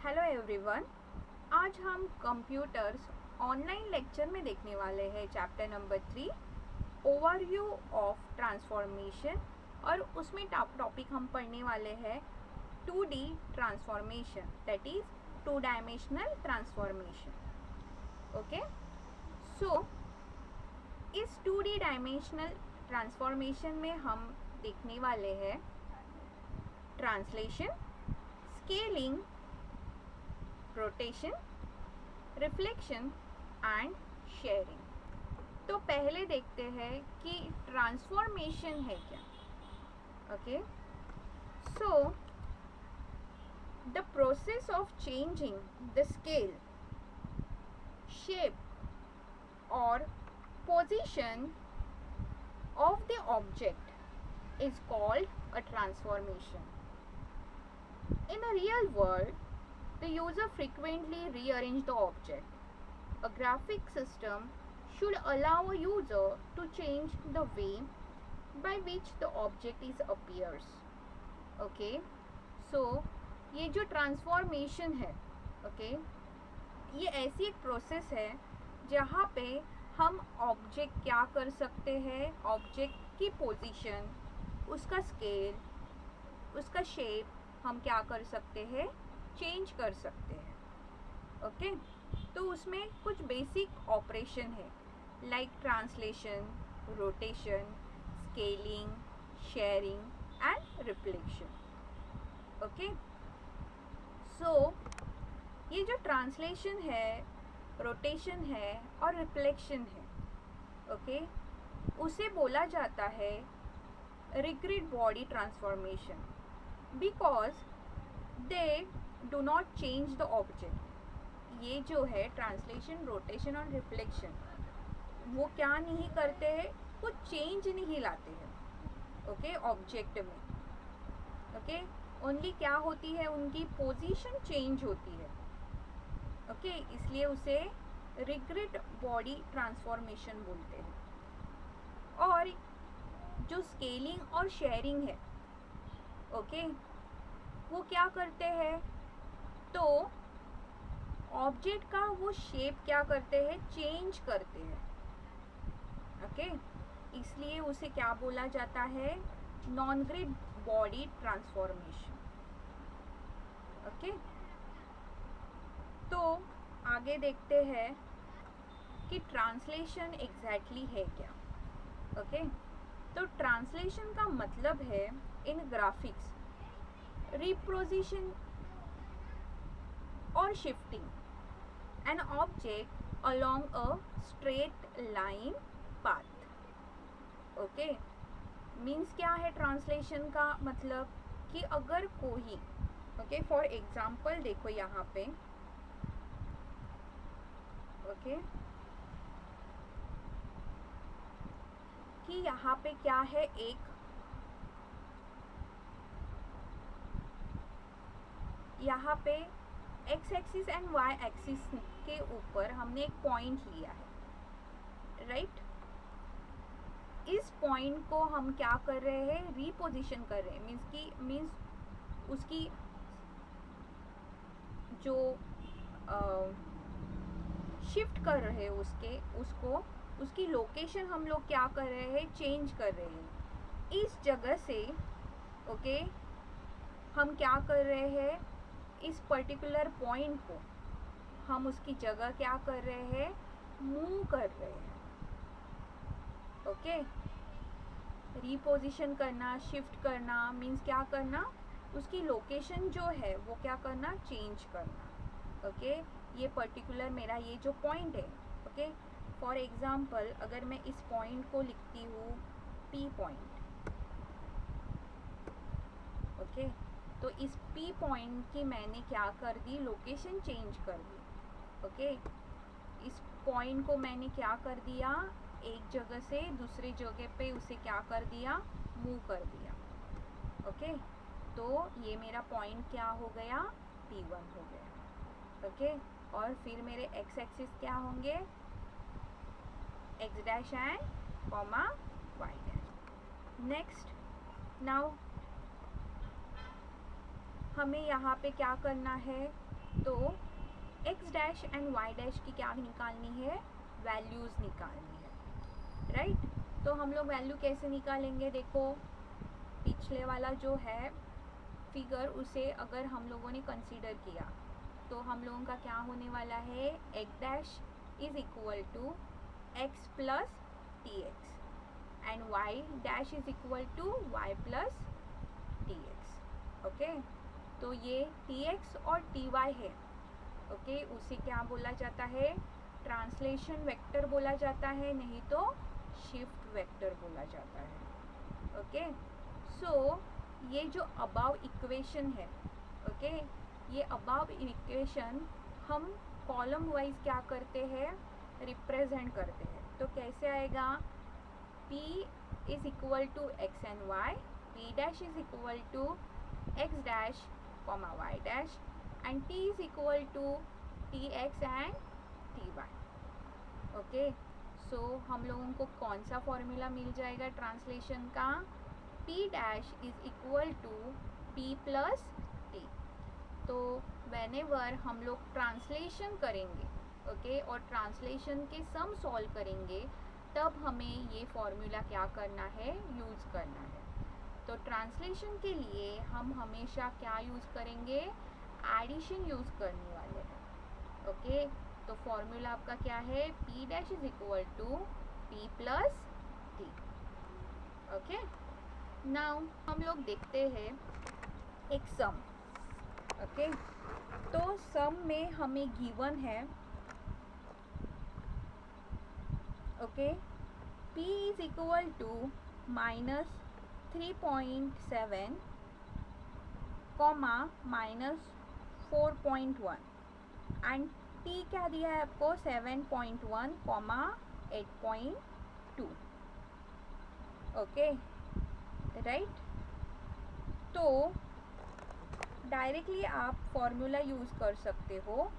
Hello everyone. आज हम computers online lecture में देखने वाले हैं chapter number 3 overview of transformation, और उसमें टॉपिक हम पढ़ने वाले हैं 2D transformation, that is 2 dimensional transformation. Okay, so इस 2D डायमेंशनल ट्रांसफॉर्मेशन में हम देखने वाले हैं translation, scaling, rotation, reflection and shearing. तो पहले देखते हैं कि ट्रांसफॉर्मेशन है क्या। Okay, so the process of changing the scale, shape और position of the object is called a transformation. In a real world, the user frequently rearrange the object. A graphic system should allow a user to change the way by which the object is appears. Okay, so ये जो transformation है, okay, ये ऐसी एक process है जहाँ पे हम ऑब्जेक्ट क्या कर सकते हैं, ऑब्जेक्ट की पोजीशन, उसका स्केल, उसका शेप हम क्या कर सकते हैं, चेंज कर सकते हैं। ओके, तो उसमें कुछ बेसिक ऑपरेशन है like translation, rotation, scaling, shearing and reflection. Okay, so ये जो ट्रांसलेशन है, रोटेशन है और रिफ्लेक्शन है, ओके, उसे बोला जाता है rigid body transformation, because they do not change the object. ये जो है ट्रांसलेशन, रोटेशन और रिफ्लेक्शन, वो क्या नहीं करते हैं, कुछ चेंज नहीं लाते हैं ओके ऑब्जेक्ट में। ओके, ओनली क्या होती है, उनकी पोजीशन चेंज होती है। ओके, इसलिए उसे रिग्रिड बॉडी ट्रांसफॉर्मेशन बोलते हैं। और जो स्केलिंग और शेयरिंग है, ओके, वो क्या करते हैं, तो ऑब्जेक्ट का वो शेप क्या करते हैं, चेंज करते हैं। ओके, इसलिए उसे क्या बोला जाता है, non grid body transformation. Okay, तो आगे देखते हैं कि ट्रांसलेशन एग्जैक्टली है क्या। ओके, तो ट्रांसलेशन का मतलब है इन ग्राफिक्स रिपोजिशन और shifting an object along a straight line path. Okay, means क्या है ट्रांसलेशन का मतलब कि अगर कोई, ओके, फॉर एग्जाम्पल देखो यहाँ पे, ओके, कि यहाँ पे क्या है, एक यहाँ पे X axis and Y axis के ऊपर हमने एक पॉइंट लिया है, राइट। इस पॉइंट को हम क्या कर रहे हैं, रीपोजिशन कर रहे हैं, मीन्स उसकी जो शिफ्ट कर रहे हैं उसको उसकी लोकेशन हम लोग क्या कर रहे हैं, चेंज कर रहे हैं। इस जगह से ओके, हम क्या कर रहे हैं, इस पर्टिकुलर पॉइंट को हम उसकी जगह क्या कर रहे हैं, मूव कर रहे हैं। ओके, रीपोजिशन करना, शिफ्ट करना मीन्स क्या करना, उसकी लोकेशन जो है वो क्या करना, चेंज करना। ओके, ये पर्टिकुलर मेरा ये जो पॉइंट है, ओके, फॉर एग्जांपल अगर मैं इस पॉइंट को लिखती हूँ पी पॉइंट, ओके, तो इस पी पॉइंट की मैंने क्या कर दी, लोकेशन चेंज कर दी। ओके, इस पॉइंट को मैंने क्या कर दिया, एक जगह से दूसरी जगह पे उसे क्या कर दिया, मूव कर दिया। ओके, तो ये मेरा पॉइंट क्या हो गया, P1 हो गया। ओके, और फिर मेरे एक्स एक्सिस क्या होंगे, X dash and comma Y dash. Next, now हमें यहाँ पे क्या करना है, तो X dash and Y dash की क्या निकालनी है, वैल्यूज़ निकालनी है, राइट। तो हम लोग वैल्यू कैसे निकालेंगे, देखो पिछले वाला जो है फिगर उसे अगर हम लोगों ने कंसीडर किया तो हम लोगों का क्या होने वाला है, X dash is equal to X plus T x and Y dash is equal to Y plus T X. Okay, तो ये टी एक्स और टी वाई है, ओके, उसे क्या बोला जाता है, ट्रांसलेशन वेक्टर बोला जाता है, नहीं तो शिफ्ट वेक्टर बोला जाता है। ओके, सो ये जो अबाव इक्वेशन है, ओके, ये अबाव इक्वेशन हम कॉलम वाइज क्या करते हैं, रिप्रेजेंट करते हैं। तो कैसे आएगा, P is equal to x and y, P dash is equal to x dash comma Y dash and T is equal to T x and T y. Okay, so हम लोगों को कौन सा फॉर्मूला मिल जाएगा ट्रांसलेशन का, P dash is equal to P plus T. तो whenever हम लोग ट्रांसलेशन करेंगे, ओके, और ट्रांसलेशन के सम सॉल्व करेंगे, तब हमें ये फॉर्मूला क्या करना है, यूज़ करना है। तो ट्रांसलेशन के लिए हम हमेशा क्या यूज़ करेंगे, एडिशन यूज़ करने वाले हैं। ओके, तो फॉर्मूला आपका क्या है, P dash is equal to P plus T. Okay, now हम लोग देखते हैं एक सम। ओके, तो सम में हमें गिवन है, okay, P is equal to minus 3.7 comma minus 4.1 and T क्या दिया है आपको, 7.1 कॉमा 8.2। Okay, right. तो डायरेक्टली आप फॉर्मूला यूज़ कर सकते हो,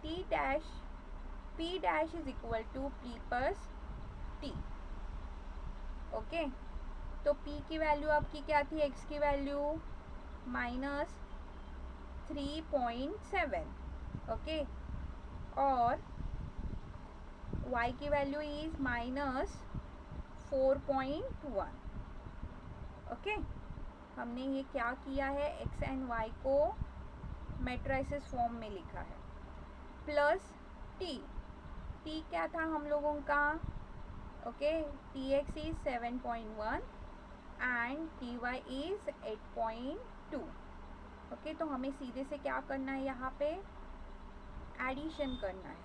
P dash is equal to P plus T। Okay, तो P की वैल्यू आपकी क्या थी, X की वैल्यू माइनस 3.7, ओके, और Y की वैल्यू इज माइनस 4.1। ओके, हमने ये क्या किया है, X एंड Y को मैट्रिसेस फॉर्म में लिखा है, प्लस T क्या था हम लोगों का, okay, Tx is 7.1 and Ty is 8.2। Okay, तो हमें सीधे से क्या करना है, यहाँ पे एडिशन करना है।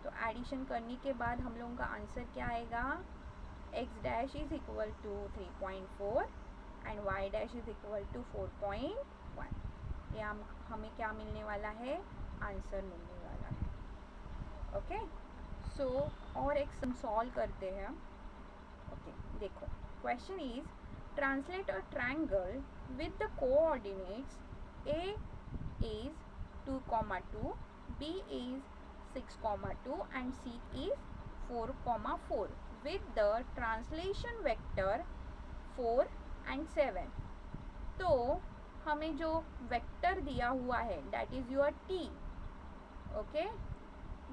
तो एडिशन करने के बाद हम लोगों का आंसर क्या आएगा, X dash is equal to 3.4 and Y dash is equal to 4.1। ये हमें क्या मिलने वाला है, आंसर मिलने वाला है। ओके, सो और एक सम सॉल्व करते हैं। ओके, देखो question is translate a triangle with the coordinates A is 2,2, B is 6,2 and C is 4,4 with the translation vector 4 and 7। तो हमें जो वेक्टर दिया हुआ है that is your T, okay,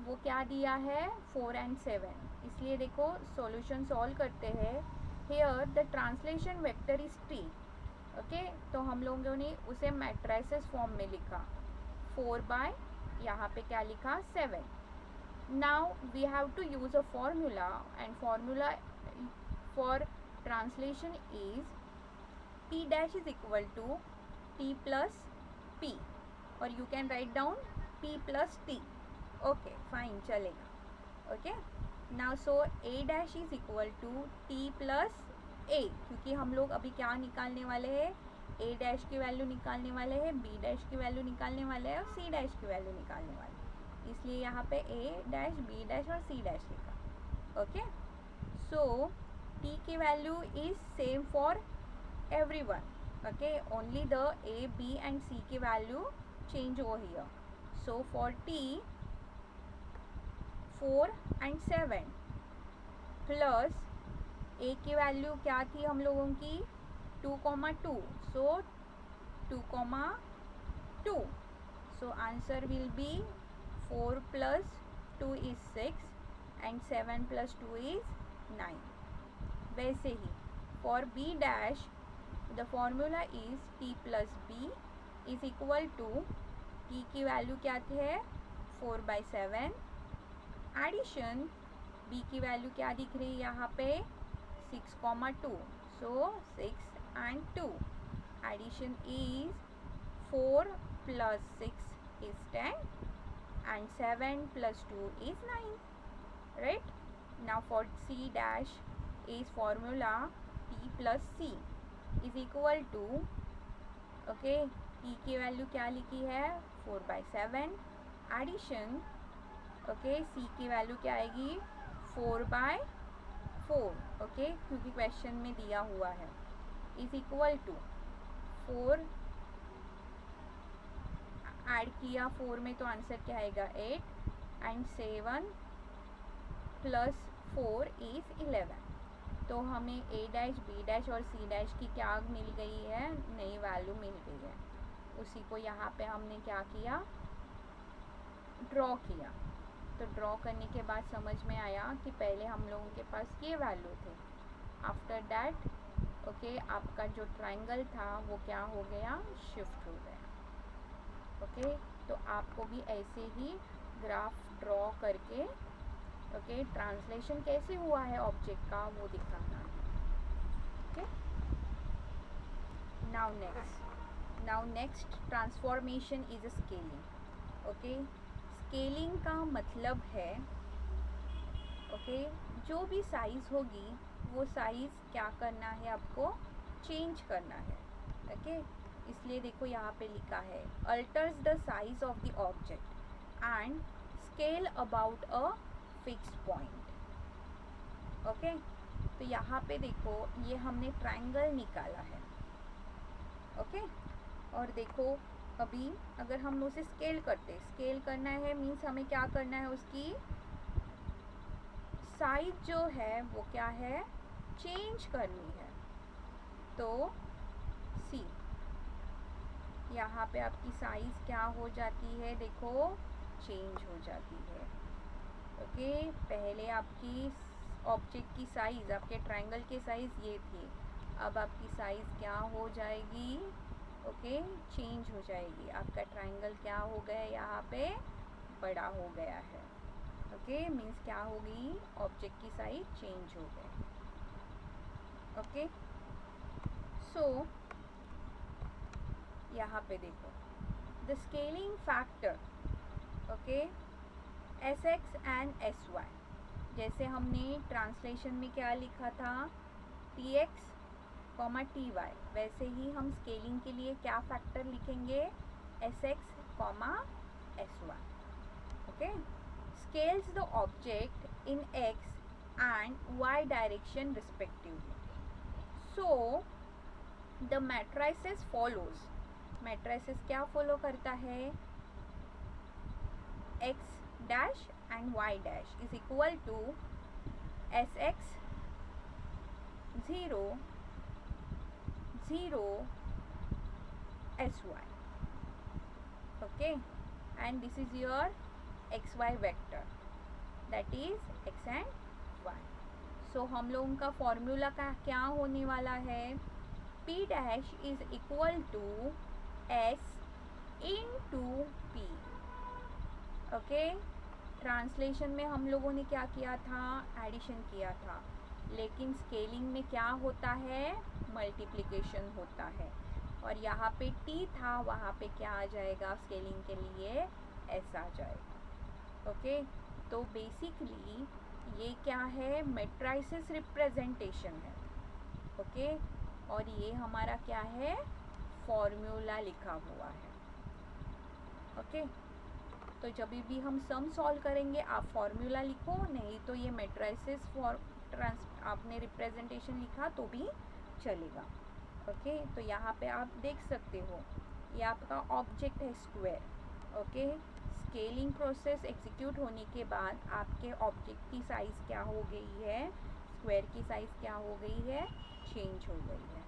वो क्या दिया है, 4 and 7। इसलिए देखो सॉल्यूशन सॉल्व करते हैं, here the translation vector is T। Okay, तो हम लोगों ने उसे मैट्रिसेस फॉर्म में लिखा, 4 बाय यहाँ पे क्या लिखा, 7। Now we have to use a formula and formula for translation is P dash is equal to T plus P, और you can write down P plus T। Okay, fine, चलेगा। Okay, now so A dash is equal to T plus A, क्योंकि हम लोग अभी क्या निकालने वाले हैं, A डैश की वैल्यू निकालने वाले हैं, B डैश की वैल्यू निकालने वाले हैं और C डैश की वैल्यू निकालने वाले हैं, इसलिए यहाँ पे A डैश, B डैश और C डैश लिखा। ओके, सो T की वैल्यू is same for everyone, okay, only the A, B and C की value change over here. So for T 4 and 7 plus A की वैल्यू क्या थी हम लोगों की, 2,2, सो 2,2, So answer will be 4 plus 2 is 6 and 7 plus 2 is 9. वैसे ही for b dash the formula is t plus b is equal to t की value क्या है 4/7 एडिशन b की वैल्यू क्या दिख रही है यहाँ पे 6,2 so 6 and 2 addition is 4 plus 6 is 10 and 7 plus 2 is 9, right? Now for c dash is formula t plus c is equal to okay t की वैल्यू क्या लिखी है 4/7 एडिशन ओके c की वैल्यू क्या आएगी 4/4 ओके क्योंकि क्वेश्चन में दिया हुआ है इज इक्वल टू 4 ऐड किया 4 में तो आंसर क्या आएगा 8 एंड 7 प्लस 4 इज 11. तो हमें a डैश b डैश और c डैश की क्या मिल गई है नई वैल्यू मिल गई है. उसी को यहाँ पे हमने क्या किया ड्रॉ किया. तो ड्रॉ करने के बाद समझ में आया कि पहले हम लोगों के पास ये वैल्यू थे. आफ्टर दैट ओके आपका जो ट्रायंगल था वो क्या हो गया शिफ्ट हो गया. ओके तो आपको भी ऐसे ही ग्राफ ड्रॉ करके ओके ट्रांसलेशन कैसे हुआ है ऑब्जेक्ट का वो दिखाना है. Okay now next transformation is a scaling. Okay scaling का मतलब है ओके जो भी साइज़ होगी वो साइज़ क्या करना है आपको चेंज करना है. ओके इसलिए देखो यहाँ पे लिखा है altars the size of the object and scale about a fixed point. Okay तो यहाँ पे देखो ये हमने ट्रायंगल निकाला है. ओके और देखो अभी अगर हम उसे स्केल करना है मीन्स हमें क्या करना है उसकी साइज जो है वो क्या है चेंज करनी है. तो सी यहाँ पे आपकी साइज क्या हो जाती है देखो चेंज हो जाती है. ओके पहले आपकी ऑब्जेक्ट की साइज आपके ट्रायंगल की साइज ये थी. अब आपकी साइज क्या हो जाएगी ओके चेंज हो जाएगी. आपका ट्रायंगल क्या हो गया यहाँ पे बड़ा हो गया है. ओके मीन्स क्या होगी ऑब्जेक्ट की साइज चेंज हो गई. ओके सो यहाँ पे देखो the scaling factor okay Sx and Sy जैसे हमने ट्रांसलेशन में क्या लिखा था Tx Ty वैसे ही हम स्केलिंग के लिए क्या फैक्टर लिखेंगे Sx Sy. Okay scales the object in x and y direction respectively. So the matrices follows. Matrices क्या फॉलो करता है x dash and y dash is equal to Sx 0 0 Sy. okay and this is your xy vector that is x and y. so हम लोगों का formula का क्या होने वाला है p dash is equal to s into p. Okay translation में हम लोगों ने क्या किया था एडिशन किया था लेकिन स्केलिंग में क्या होता है मल्टीप्लिकेशन होता है. और यहाँ पे t था वहाँ पे क्या आ जाएगा स्केलिंग के लिए s आ जाएगा. ओके तो बेसिकली ये क्या है मैट्रिसेस रिप्रेजेंटेशन है. ओके और ये हमारा क्या है फॉर्मूला लिखा हुआ है. ओके तो जब भी हम सम सॉल्व करेंगे आप फॉर्मूला लिखो नहीं तो ये मैट्रिसेस फॉर आपने रिप्रेजेंटेशन लिखा तो भी चलेगा. ओके तो यहाँ पे आप देख सकते हो ये आपका ऑब्जेक्ट है square. Okay scaling process execute होने के बाद आपके ऑब्जेक्ट की साइज़ क्या हो गई है स्क्वायर की साइज़ क्या हो गई है चेंज हो गई है.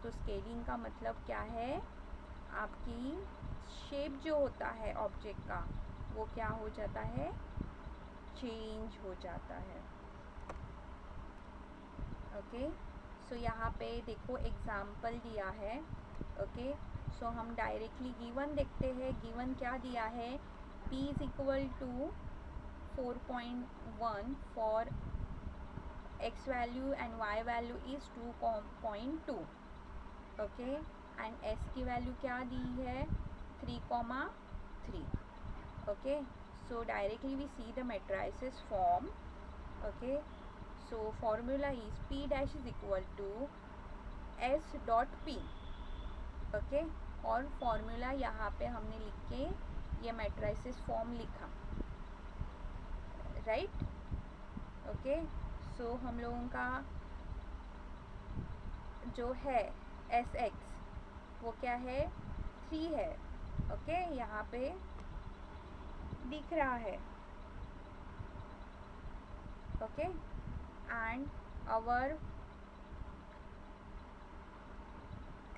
तो स्केलिंग का मतलब क्या है आपकी शेप जो होता है ऑब्जेक्ट का वो क्या हो जाता है, चेंज हो जाता है। ओके, सो यहाँ पे देखो एग्जाम्पल दिया है। ओके, सो हम डायरेक्टली गिवन देखते हैं। गिवन क्या दिया है, p is equal to 4.1 for x value and y value is 2.2। Okay, and s की वैल्यू क्या दी है, 3,3। Okay, so directly we see the matrices form. Okay, so formula is p dash is equal to s dot p. Okay, और formula यहाँ पे हमने लिख के ये matrices फॉर्म लिखा, राइट। ओके, सो हम लोगों का जो है एस एक्स वो क्या है, 3 है। ओके, यहाँ पे दिख रहा है। Okay, and our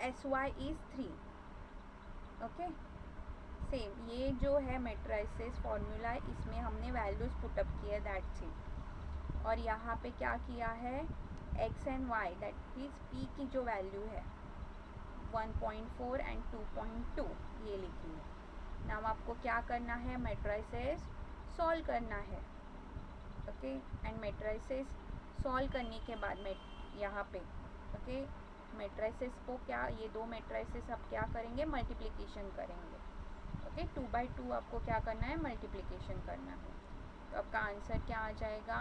S Y is 3। Okay, same ये जो है मेट्राइसिस फॉर्मूला, इसमें हमने वैल्यूज पुटअप किए, दैट्स इट। और यहाँ पे क्या किया है, X and Y that is P की जो वैल्यू है 1.4 एंड 2.2 ये लिखी है। नाम आपको क्या करना है, मेट्राइसिस सॉल्व करना है। ओके, एंड मेट्राइसिस सॉल्व करने के बाद में यहाँ पे ओके मेट्राइसिस को क्या, ये दो मेट्राइसिस आप क्या करेंगे, मल्टीप्लिकेशन करेंगे। ओके, 2/2 आपको क्या करना है, मल्टीप्लिकेशन करना है। तो आपका आंसर क्या आ जाएगा,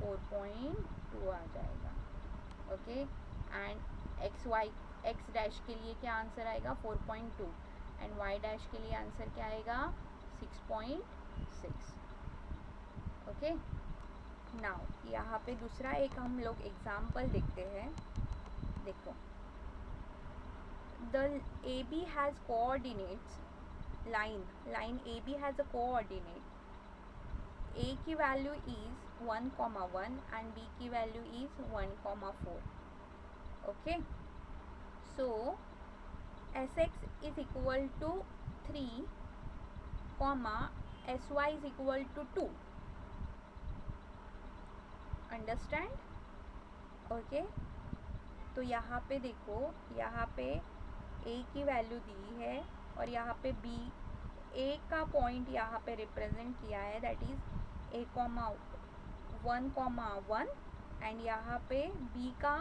4.2 आ जाएगा। ओके, एंड एक्स डैश के लिए क्या आंसर आएगा, 4.2, एंड वाई डैश के लिए आंसर क्या आएगा, 6.6। ओके, नाउ यहाँ पे दूसरा एक हम लोग एग्जाम्पल देखते हैं। देखो, the A B has coordinates, line A B has a coordinate, A की वैल्यू इज़ 1,1 एंड बी की value is 1,4। Okay, so S x is equal to 3, S Y is equal to 2। Understand? Okay, तो यहाँ पे देखो, यहाँ पे a की value दी है और यहाँ पे b, a का पॉइंट यहाँ पे रिप्रेजेंट किया है, दैट इज a,1,1 एंड यहाँ पे b का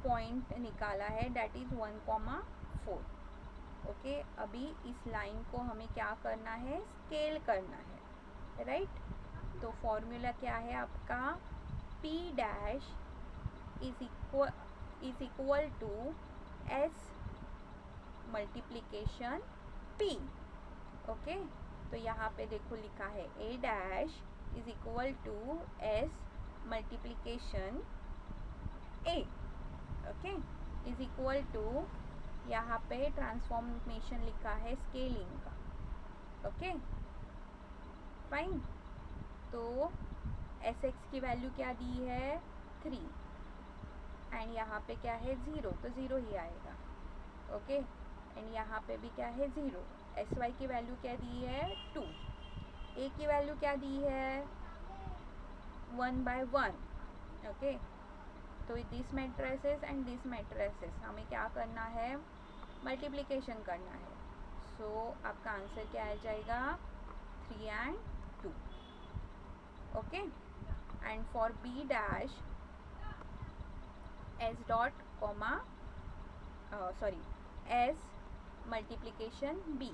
पॉइंट निकाला है, दैट इज 1,4। ओके, अभी इस लाइन को हमें क्या करना है, स्केल करना है, राइट। तो फॉर्मूला क्या है आपका, p dash is equal to s multiplication p। Okay, तो यहाँ पे देखो लिखा है a dash is equal to s multiplication a। Okay, is equal to यहाँ पे ट्रांसफॉर्मेशन लिखा है स्केलिंग का। Okay, fine. तो एस एक्स की वैल्यू क्या दी है, 3, एंड यहाँ पे क्या है, 0, तो 0 ही आएगा। ओके, एंड यहाँ पे भी क्या है, 0। एस वाई की वैल्यू क्या दी है, 2। ए की वैल्यू क्या दी है, 1/1। ओके, तो this matrices and this matrices हमें क्या करना है, मल्टीप्लिकेशन करना है। सो आपका आंसर क्या आ जाएगा, 3 and 2। Okay, and for B dash S dot comma S multiplication B.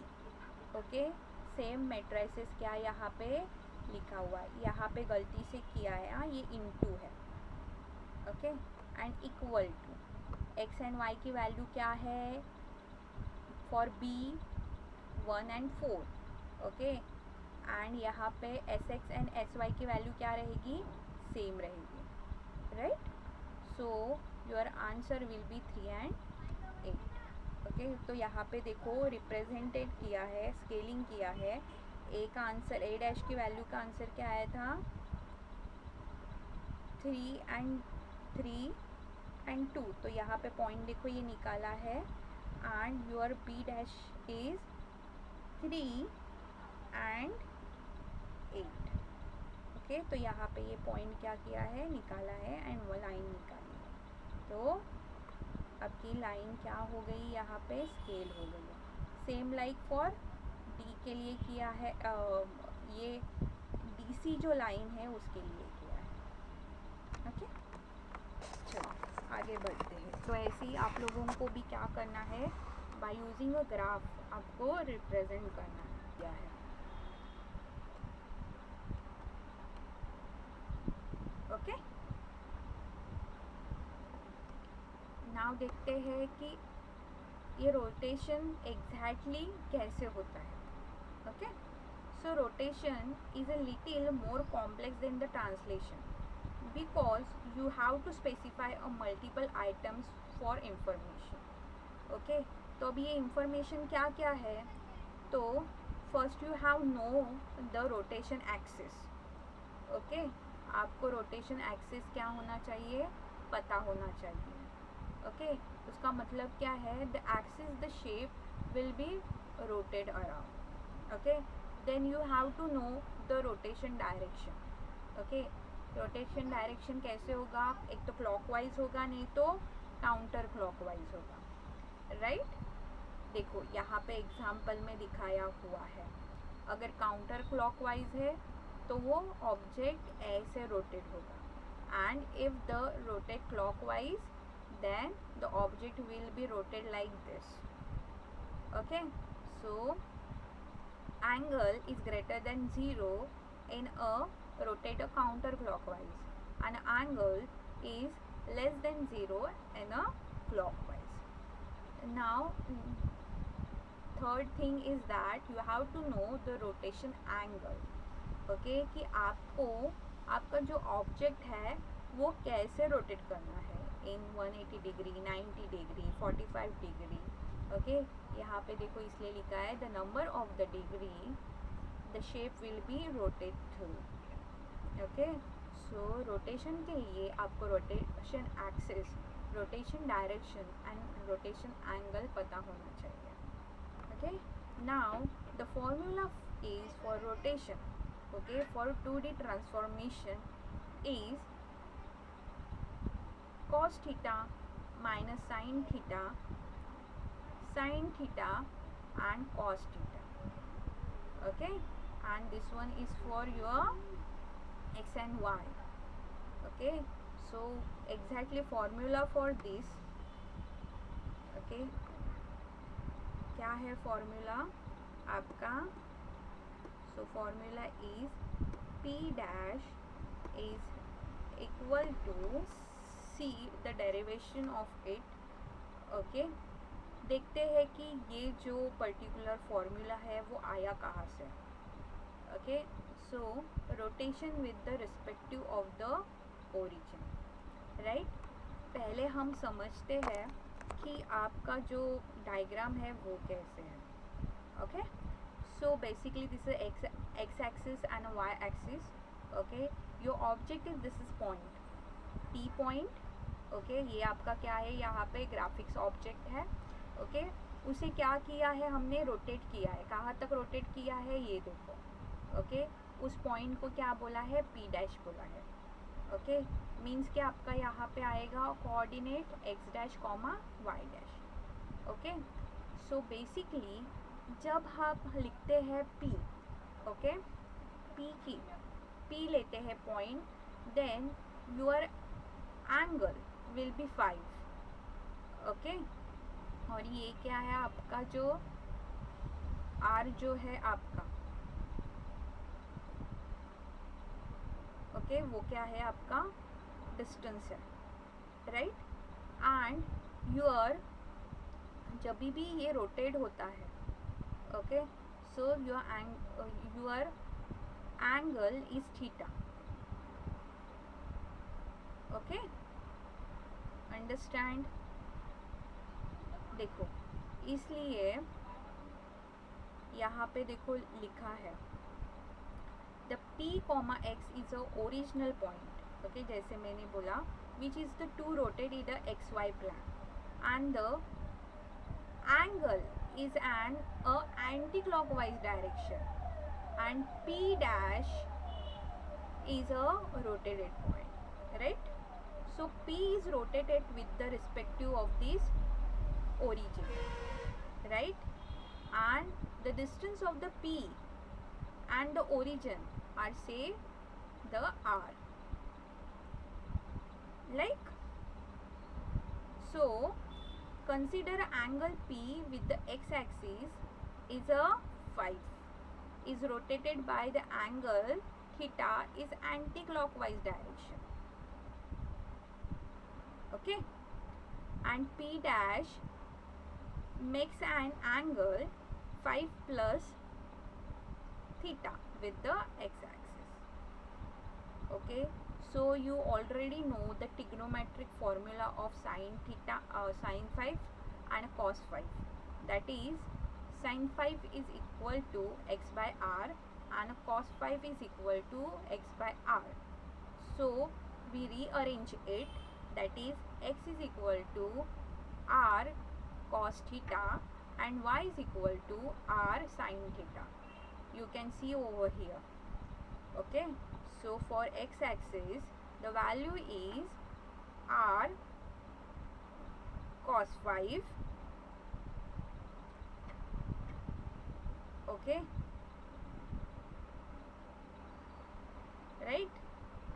Okay, same matrices क्या यहाँ पे लिखा हुआ है, यहाँ पे गलती से किया है, हाँ ये इनटू है। Okay, and equal to x and Y की वैल्यू क्या है, for B 1 and 4। Okay, and यहाँ पे S X and S Y की वैल्यू क्या रहेगी, सेम रहेगी, right. So your answer will be 3 and 8। Okay, तो यहाँ पे देखो रिप्रेजेंटेड किया है, स्केलिंग किया है। ए का आंसर, ए डैश की वैल्यू का आंसर क्या आया था, 3 and 2। तो यहाँ पे पॉइंट देखो ये निकाला है, and your B dash is 3 and 8. Okay, तो यहाँ पे ये पॉइंट क्या किया है, निकाला है एंड वो लाइन निकाली है। तो आपकी लाइन क्या हो गई, यहाँ पे स्केल हो गई है। सेम लाइक फॉर डी के लिए किया है, ये डीसी जो लाइन है उसके लिए किया है। ओके, चलो आगे बढ़ते हैं। तो ऐसे ही आप लोगों को भी क्या करना है, बाय यूजिंग अ ग्राफ आपको रिप्रेजेंट करना है। ओके, नाउ देखते हैं कि ये रोटेशन एग्जैक्टली कैसे होता है। Okay, so rotation is a little more complex than the translation because you have to specify a multiple items for information. Okay, तो अब ये इंफॉर्मेशन क्या क्या है, तो first you have no the rotation axis. Okay, आपको rotation axis क्या होना चाहिए, पता होना चाहिए। ओके, उसका मतलब क्या है, the axis the shape will be rotated around. Okay, then you have to know the rotation direction. Okay, rotation direction कैसे होगा, एक तो क्लॉकवाइज होगा, नहीं तो काउंटर क्लॉकवाइज होगा। राइट, देखो यहाँ पे एग्जाम्पल में दिखाया हुआ है, अगर काउंटर क्लॉकवाइज है तो वो ऑब्जेक्ट ऐसे रोटेट होगा, and if the rotate clockwise then the object will be rotated like this. Okay, so angle is greater than 0 in a rotator counterclockwise, and angle is less than 0 in a clockwise. Now third thing is that you have to know the rotation angle. Okay, कि आपको आपका जो object है वो कैसे rotate करना है, इन 180 degree, 90 degree, 45 degree. Okay, यहाँ पे देखो इसलिए लिखा है the number of the degree the shape will B rotate through. Okay, so rotation के लिए आपको rotation axis, rotation direction and rotation angle पता होना चाहिए। Okay, now the formula is for rotation, okay, for 2D transformation is cos theta minus sin theta and cos theta. Okay, and this one is for your x and y. Okay, so exactly formula for this. Okay, क्या है formula आपका, so formula is p dash is equal to c the derivation of it. Okay, देखते हैं कि ये जो particular formula है वो आया कहाँ से। Okay, so rotation with the respective of the origin. Right, पहले हम समझते हैं कि आपका जो डायग्राम है वो कैसे है। Okay, so basically this is X axis and Y axis. Okay, your object is this is point P point. Okay, ये आपका क्या है, यहाँ पे ग्राफिक्स ऑब्जेक्ट है। ओके, उसे क्या किया है, हमने रोटेट किया है, कहाँ तक रोटेट किया है ये देखो। ओके, उस पॉइंट को क्या बोला है, P डैश बोला है। ओके, मीन्स कि आपका यहाँ पे आएगा coordinate x dash comma y dash. Okay, so basically जब आप लिखते हैं P, ओके, P लेते हैं point, then your angle will be 5। Okay, और ये क्या है आपका जो R जो है आपका, ओके, वो क्या है आपका डिस्टेंस है। राइट, एंड योर जब भी ये रोटेट होता है, okay, so your angle is theta. Okay, understand. देखो इसलिए यहाँ पे देखो लिखा है the P, x is a original point. Okay, जैसे मैंने बोला which is the to rotate in the XY plane, and the angle is an anti-clockwise direction and P dash is a rotated point, right? So P is rotated with the respective of this origin, right? And the distance of the P and the origin are say the R, like so. Consider angle P with the x-axis is a 5, is rotated by the angle theta is anti-clockwise direction, okay? And P dash makes an angle 5 plus theta with the x-axis, okay? So you already know the trigonometric formula of sine theta, sine 5 and cos 5. That is, sine 5 is equal to x by r and cos 5 is equal to x by r. So we rearrange it. That is, x is equal to r cos theta and y is equal to r sine theta. You can see over here, okay? So for x-axis, the value is r cos 5, okay, right?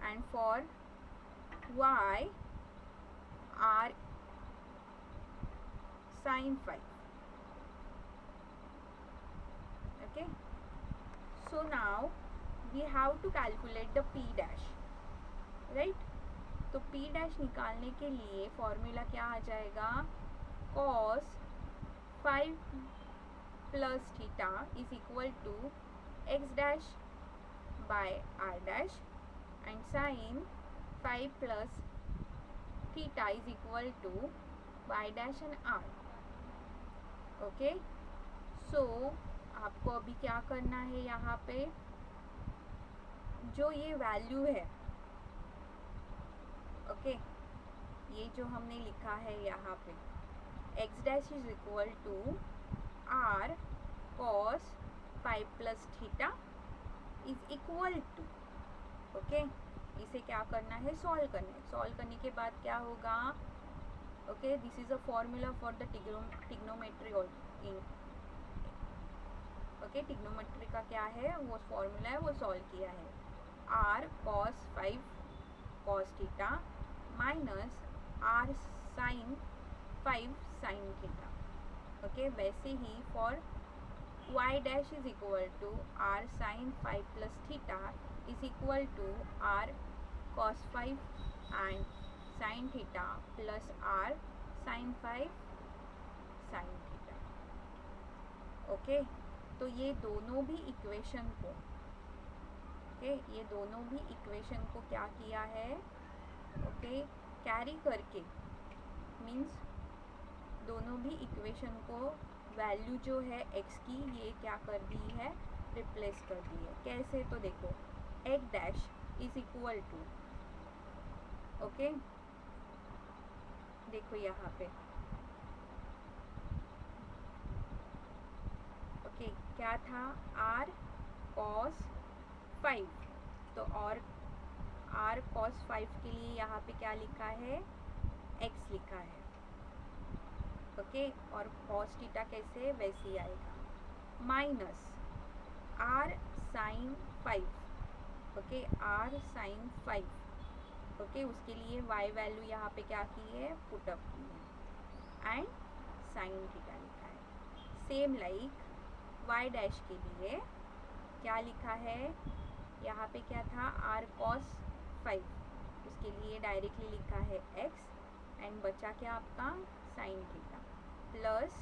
And for y, r sin 5, okay? So now we have to calculate the P dash, right? तो P dash निकालने के लिए formula क्या आ जाएगा? cos 5 plus theta is equal to x dash by r dash and sin 5 plus theta is equal to y dash and r, okay? So आपको अभी क्या करना है, यहाँ पे जो ये वैल्यू है, ओके, ये जो हमने लिखा है यहाँ पे x dash is equal to r cos 5 plus theta is equal to, okay, इसे क्या करना है, सॉल्व करना है. सॉल्व करने के बाद क्या होगा, okay, this is a formula for the trigonometry in, okay, trigonometry का क्या है वो फॉर्मूला है, वो सॉल्व किया है. r cos 5 cos theta minus r sin 5 sin theta, okay. वैसे ही for y dash is equal to r sin 5 plus theta is equal to r cos 5 and sin theta plus r sin 5 sin theta, okay. तो ये दोनों भी equation को, okay, ये दोनों भी इक्वेशन को क्या किया है, ओके, कैरी करके, मीन्स दोनों भी इक्वेशन को वैल्यू जो है x की ये क्या कर दी है, रिप्लेस कर दी है. कैसे, तो देखो x dash is equal to, okay, देखो यहाँ पे, ओके, क्या था, r cos 5, तो और r cos 5 के लिए यहाँ पे क्या लिखा है, x लिखा है, ओके. और cos थीटा कैसे, वैसे ही आएगा, minus r sin 5, okay, r sin 5, okay. उसके लिए y वैल्यू यहाँ पे क्या की है, पुट अप की है एंड sin थीटा लिखा है. सेम लाइक y डैश के लिए क्या लिखा है, यहाँ पे क्या था, r cos 5, उसके लिए डायरेक्टली लिखा है x एंड बचा क्या आपका sin थीटा, प्लस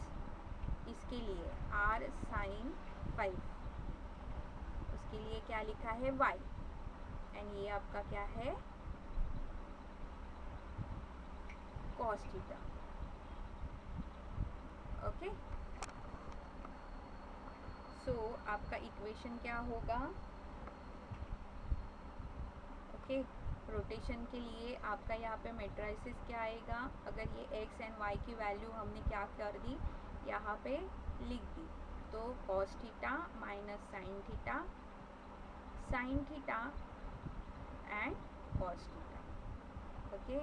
इसके लिए r sin 5, उसके लिए क्या लिखा है y एंड ये आपका क्या है, cos थीटा, ओके. सो आपका इक्वेशन क्या होगा, ओके. रोटेशन के लिए आपका यहाँ पे मेट्राइसिस क्या आएगा, अगर ये x एंड y की वैल्यू हमने क्या कर दी, यहाँ पे लिख दी, तो cos theta minus sine theta, sine theta and cos theta. Okay,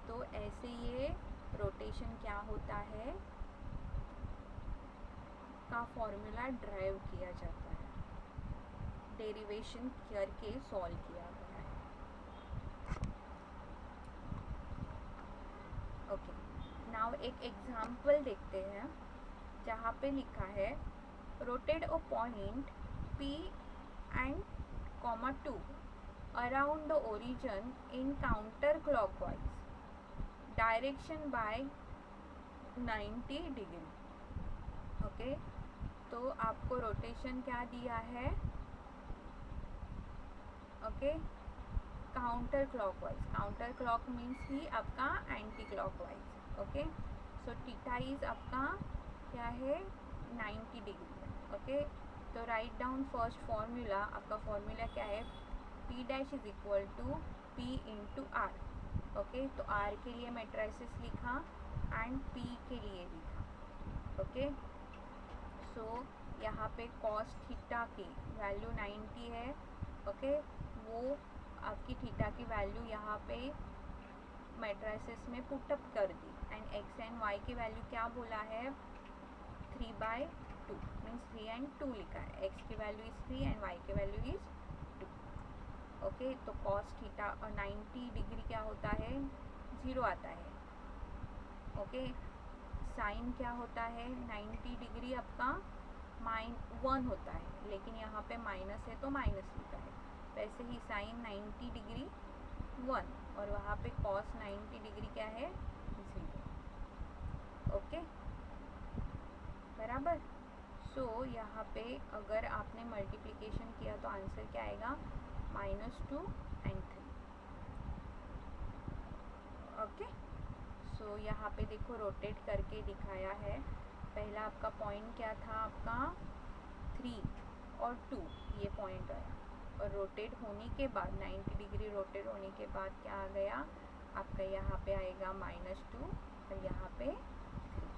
तो ऐसे ये रोटेशन क्या होता है का फॉर्मूला ड्राइव किया जाता है, डेरिवेशन करके सॉल्व किया गया है। ओके, नाउ एक एग्जांपल देखते हैं जहाँ पे लिखा है rotate a point P and comma 2 around the origin in counter clockwise direction by 90 degree. Okay, तो आपको रोटेशन क्या दिया है, okay, counter clockwise, counter clock means ही आपका anti clockwise. Okay, so theta is आपका क्या है 90 डिग्री। ओके, तो राइट डाउन फर्स्ट फॉर्मूला, आपका फॉर्मूला क्या है, P dash is equal to P into R. Okay, तो R के लिए मैट्रिसेस लिखा एंड P के लिए लिखा। ओके, सो यहाँ पे कॉस थीटा की वैल्यू 90 है। ओके, वो आपकी थीटा की वैल्यू यहाँ पे मैट्रिसेस में पुटअप कर दी एंड एक्स एंड वाई की वैल्यू क्या बोला है 3/2 मीन्स 3 एंड 2 लिखा है, एक्स की वैल्यू इज 3 एंड वाई की वैल्यू इज 2। ओके, तो कॉस थीटा 90 डिग्री क्या होता है 0 आता है। ओके, साइन क्या होता है 90 डिग्री आपका -1 होता है, लेकिन यहाँ पे माइनस है तो माइनस लिखा है। वैसे ही साइन 90 डिग्री 1 और वहाँ पे कॉस 90 डिग्री क्या है 0। ओके, बराबर। सो यहाँ पे अगर आपने मल्टीप्लिकेशन किया तो आंसर क्या आएगा -2 एंड 3। ओके, सो यहाँ पे देखो रोटेट करके दिखाया है। पहला आपका पॉइंट क्या था, आपका 3 और 2 ये पॉइंट आया, और रोटेट होने के बाद 90 डिग्री रोटेट होने के बाद क्या आ गया आपका, यहाँ पे आएगा -2 और यहाँ पे 3।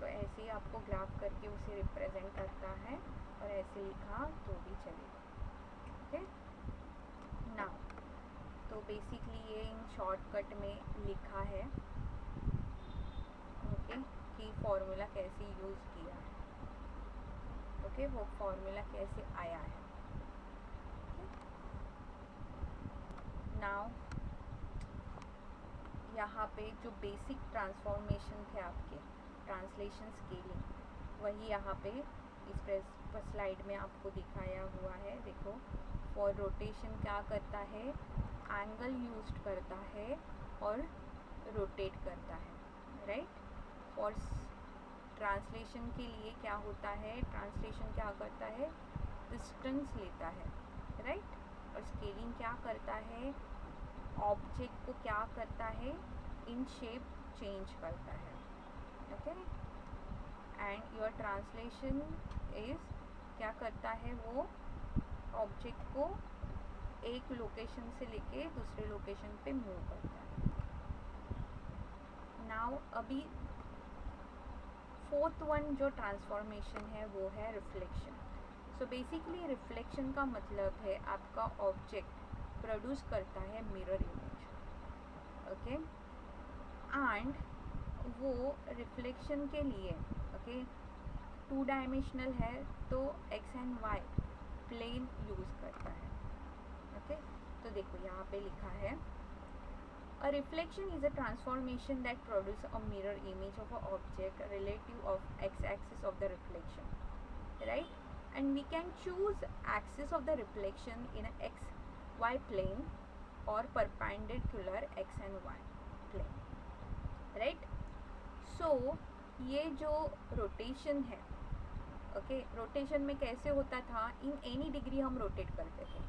तो ऐसे ही आपको ग्राफ करके उसे रिप्रेजेंट करता है, और ऐसे लिखा तो भी चलेगा। ओके, नाउ तो बेसिकली ये इन शॉर्टकट में लिखा है, ओके, कि फॉर्मूला कैसे यूज़ किया है। ओके, वो फॉर्मूला कैसे आया है। नाउ यहाँ पे जो बेसिक ट्रांसफॉर्मेशन थे आपके ट्रांसलेशन स्केलिंग, वही यहाँ पे इस स्लाइड में आपको दिखाया हुआ है। देखो, फॉर रोटेशन क्या करता है, एंगल यूज्ड करता है और रोटेट करता है, राइट। फॉर ट्रांसलेशन के लिए क्या होता है, ट्रांसलेशन क्या करता है, डिस्टेंस लेता है, राइट। और स्केलिंग क्या करता है, ऑब्जेक्ट को क्या करता है, इन शेप चेंज करता है। Okay, and your translation is क्या करता है, वो ऑब्जेक्ट को एक लोकेशन से लेके दूसरे लोकेशन पे मूव करता है। नाउ अभी फोर्थ वन जो ट्रांसफॉर्मेशन है वो है रिफ्लेक्शन। सो बेसिकली रिफ्लेक्शन का मतलब है आपका ऑब्जेक्ट प्रोड्यूस करता है मिरर इमेज। ओके, एंड वो रिफ्लेक्शन के लिए ओके 2 डायमेंशनल है तो X and Y plane use करता है। ओके, तो देखो यहाँ पे लिखा है a reflection is a transformation that produces a mirror image of an object relative of x-axis of the reflection, right? And we can choose axis of the reflection in a x y plane or perpendicular x and y plane, right? So ये जो rotation है, okay, rotation में कैसे होता था, in any degree हम rotate करते थे,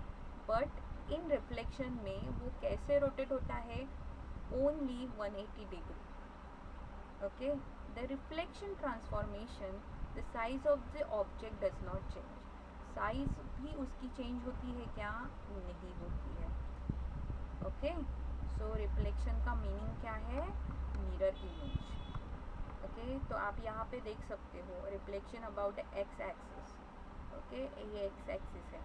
बट इन रिफ्लेक्शन में वो कैसे रोटेट होता है, only 180 degree. Okay, the reflection transformation, the size of the object does not change, size भी उसकी चेंज होती है क्या, नहीं होती है। ओके, सो रिफ्लेक्शन का मीनिंग क्या है, मिरर इमेज। ओके तो आप यहाँ पे देख सकते हो reflection about x axis. Okay ये एक्स एक्सिस है,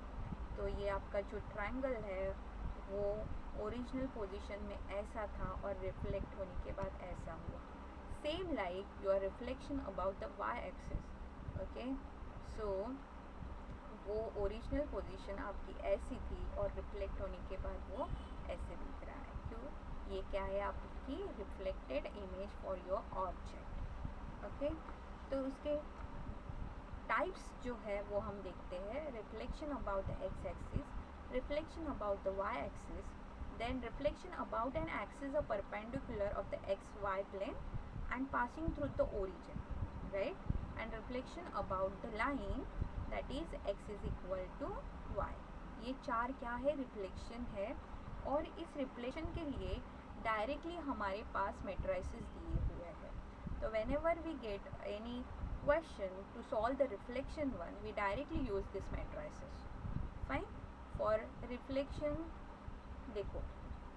तो ये आपका जो ट्रायंगल है वो ओरिजिनल पोजीशन में ऐसा था और रिफ्लेक्ट होने के बाद ऐसा हुआ। Same like your reflection about the Y axis. Okay so वो ओरिजिनल पोजीशन आपकी ऐसी थी और रिफ्लेक्ट होने के बाद वो ऐसे दिख रहा है। क्यों? ये क्या है? आपकी reflected image for your object. Okay तो उसके टाइप्स जो है वो हम देखते हैं। Reflection about the X axis, reflection about the Y axis, then reflection about an axis of perpendicular of the xy plane and passing through the origin, right? And reflection about the line that is x is equal to y. ये चार क्या है? Reflection है। और इस reflection के लिए directly हमारे पास मेट्राइसिस दिए हुए हैं। तो whenever we get any question to solve the reflection one, we directly use this matrices. Fine. For reflection देखो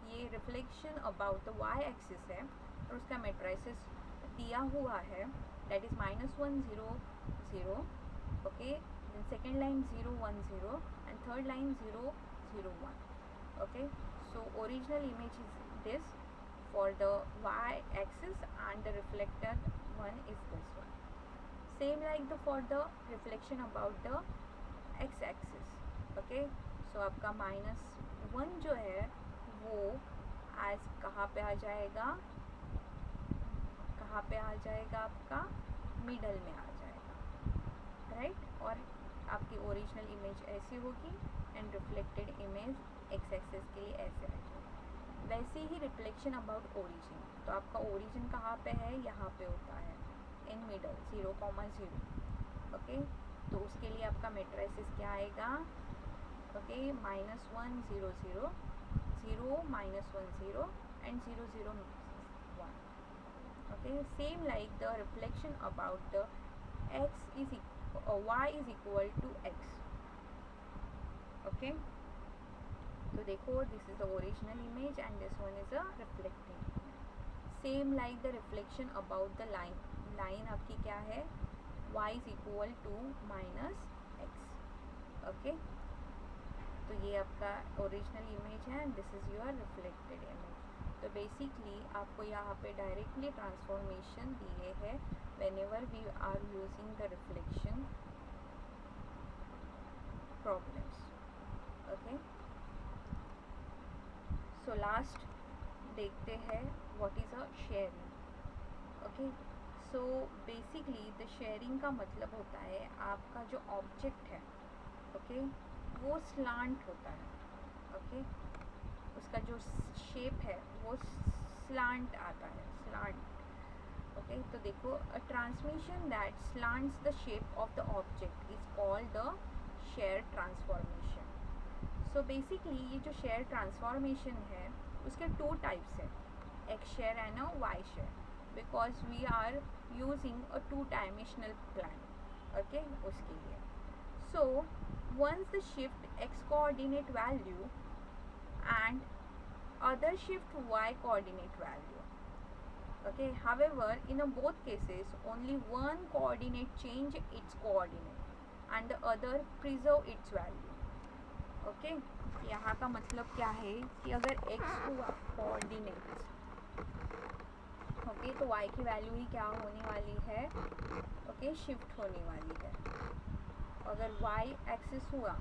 ये reflection about the Y axis है और उसका मेट्राइसिस दिया हुआ है that is -1 0 0। Okay then second line 0 1 0 and third line 0 0 1। Okay so original image is this for the Y axis and the reflected one is this one. Same like the for the reflection about the X axis. Okay so आपका -1 जो है वो as कहाँ पे आ जाएगा? कहाँ पे आ जाएगा? आपका मिडल में आ जाएगा, राइट? और आपकी ओरिजिनल इमेज ऐसी होगी and reflected image x axis के लिए ऐसे आ जाएगी। वैसे ही रिफ्लेक्शन अबाउट ओरिजिन, तो आपका ओरिजिन कहाँ पे है? यहाँ पे होता है इन मिडल 0, 0। ओके तो उसके लिए आपका मेट्राइसिस क्या आएगा? Okay -1 0 0 0 -1 0 and 0 0 1। okay same like the reflection about the x is y is equal to x। okay तो देखो this is the original image and this one is a reflected image। same like the reflection about the line आपकी क्या है? y is equal to -x। okay तो ये आपका original image है and this is your reflected image. तो basically आपको यहाँ पे डायरेक्टली ट्रांसफॉर्मेशन दिए है whenever we are using the reflection problems. Okay so last देखते हैं what is a shearing. Okay so basically the shearing का मतलब होता है आपका जो ऑब्जेक्ट है ओके वो स्लांट होता है। ओके उसका जो शेप है वो स्लांट आता है, स्लांट। ओके तो देखो a transmission that slants the shape of the object is called the shear transformation. So basically ये जो शेयर ट्रांसफॉर्मेशन है उसके 2 टाइप्स है, x shear and a y shear, because we are using a 2 dimensional plan. Okay उसके लिए so once the shift x coordinate value and other shift y coordinate value। okay however in both cases only one coordinate change its coordinate and the other preserve its value। okay यहाँ का मतलब क्या है कि अगर x हुआ coordinates okay तो y की वैल्यू ही क्या होने वाली है? ओके शिफ्ट होने वाली है। अगर y एक्सिस हुआ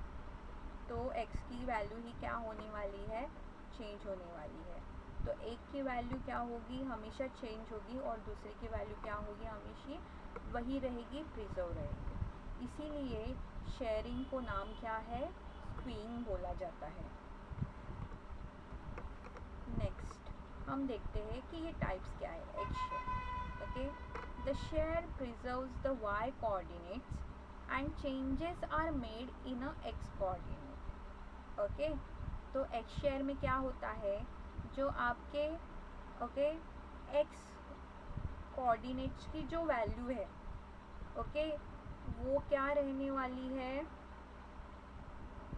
तो x की वैल्यू ही क्या होने वाली है? चेंज होने वाली है। तो एक की वैल्यू क्या होगी? हमेशा चेंज होगी और दूसरे की वैल्यू क्या होगी? हमेशा वही रहेगी, प्रिजर्व रहेगी। इसीलिए शेयरिंग को नाम क्या है? स्क्वीइंग बोला जाता है। नेक्स्ट हम देखते हैं कि ये टाइप्स क्या है x share. Okay the share preserves the y coordinates and changes are made in a x coordinate। Okay तो x शेयर में क्या होता है? जो आपके ओके x कोऑर्डिनेट्स की जो वैल्यू है ओके वो क्या रहने वाली है?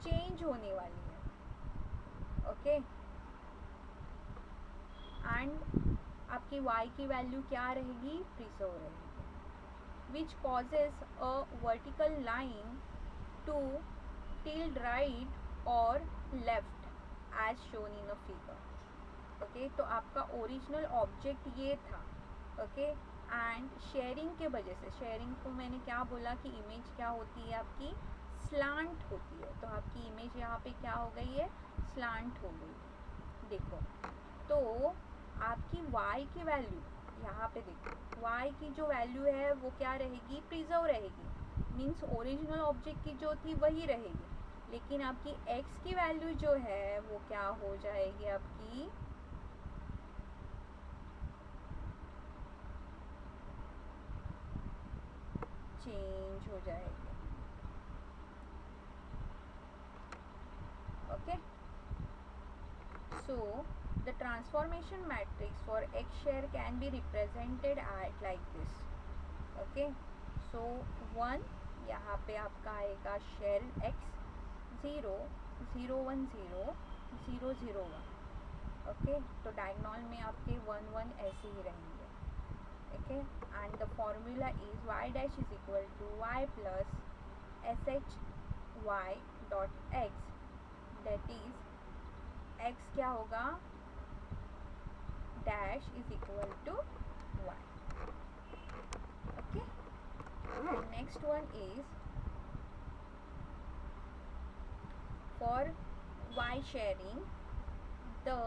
चेंज होने वाली है। ओके एंड आपकी y की वैल्यू क्या रहेगी, प्रिजर्व रहेगी, which causes a vertical line to tilt right और left as shown in a figure. Okay, तो आपका ओरिजिनल ऑब्जेक्ट ये था। ओके, एंड शेयरिंग के वजह से, शेयरिंग को मैंने क्या बोला कि इमेज क्या होती है आपकी, स्लांट होती है, तो आपकी इमेज यहाँ पे क्या हो गई है, स्लांट हो गई। देखो, तो आपकी y की वैल्यू यहाँ पे देखो, y की जो वैल्यू है वो क्या रहेगी, प्रिजर्व रहेगी, मीन्स ओरिजिनल ऑब्जेक्ट की जो थी वही रहेगी, लेकिन आपकी x की वैल्यू जो है वो क्या हो जाएगी, आपकी चेंज हो जाएगी। Okay, so the transformation matrix for x share can be represented at like this. Okay, so 1 यहाँ पे आपका आएगा शेयर x 0 0 1 0 0 0 1। ओके, तो डायगोनल में आपके 1 1 ऐसे ही रहेंगे। Okay, and the formula is y dash is equal to y plus sh y dot x, that is x क्या होगा, dash is equal to y। Okay, next one is for y sharing, the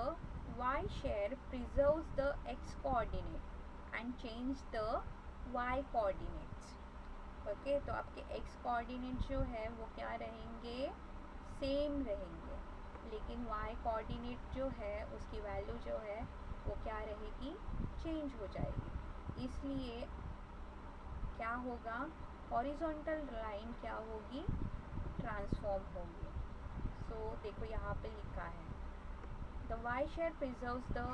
y share preserves the x coordinate and change the y coordinates। Okay, तो आपके x coordinate जो है वो क्या रहेंगे, same रहेंगे, लेकिन y कोऑर्डिनेट जो है उसकी वैल्यू जो है वो क्या रहेगी, चेंज हो जाएगी। इसलिए क्या होगा, हॉरिजॉन्टल लाइन क्या होगी, ट्रांसफॉर्म होगी। सो देखो यहाँ पे लिखा है, the y share preserves the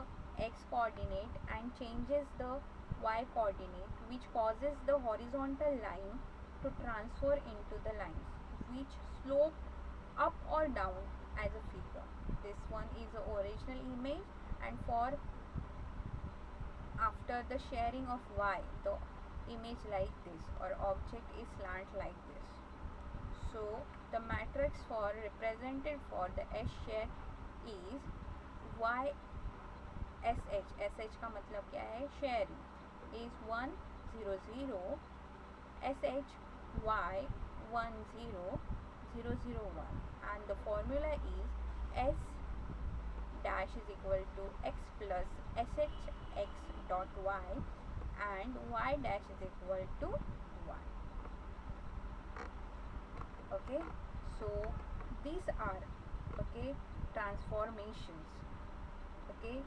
x coordinate and changes the y coordinate, which causes the horizontal line to transfer into the lines which slope up or down as a figure. This one is the original image, and for after the sharing of y, the image like this or object is slant like this. So the matrix for represented for the s share is y sh का मतलब क्या है, sharing, is 1 0 0 sh y 1 0 0 0 1, and the formula is s dash is equal to x plus sh x dot y, and y dash is equal to 1। okay, so these are okay transformations। okay,